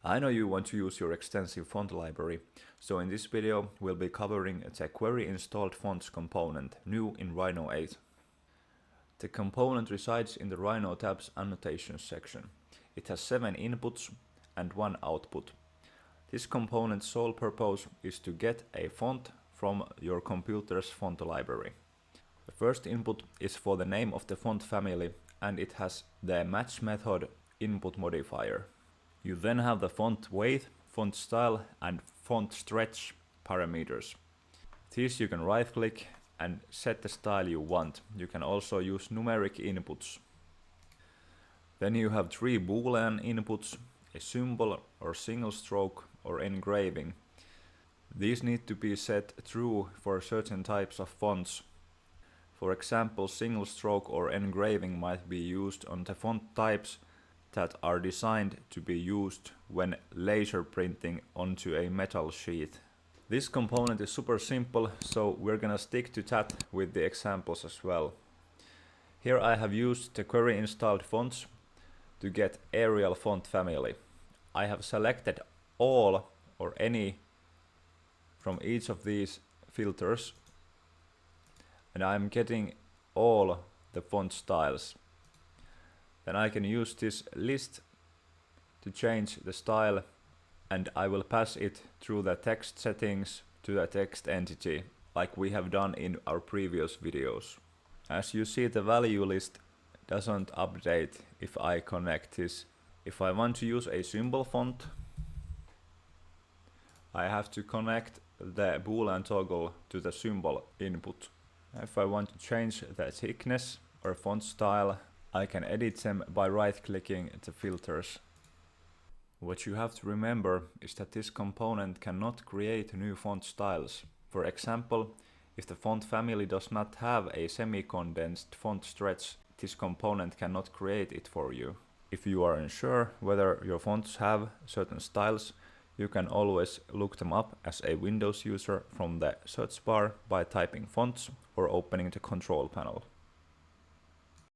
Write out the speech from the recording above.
I know you want to use your extensive font library, so in this video we'll be covering the query installed fonts component, new in Rhino 8. The component resides in the Rhino tab's annotations section. It has 7 inputs and 1 output. This component's sole purpose is to get a font from your computer's font library. The first input is for the name of the font family, and it has the match method input modifier. You then have the font weight, font style and font stretch parameters. These you can right click and set the style you want. You can also use numeric inputs. Then you have 3 boolean inputs, a symbol or single stroke or engraving. These need to be set true for certain types of fonts. For example, single stroke or engraving might be used on the font types that are designed to be used when laser printing onto a metal sheet. This component is super simple, so we're gonna stick to that with the examples as well. Here I have used the query installed fonts to get Arial font family. I have selected all or any from each of these filters, and I'm getting all the font styles. Then I can use this list to change the style, and I will pass it through the text settings to the text entity, like we have done in our previous videos. As you see, the value list doesn't update if I connect this. If I want to use a symbol font, I have to connect the boolean toggle to the symbol input. If I want to change the thickness or font style, I can edit them by right-clicking the filters. What you have to remember is that this component cannot create new font styles. For example, if the font family does not have a semi-condensed font stretch, this component cannot create it for you. If you are unsure whether your fonts have certain styles, you can always look them up as a Windows user from the search bar by typing fonts or opening the control panel.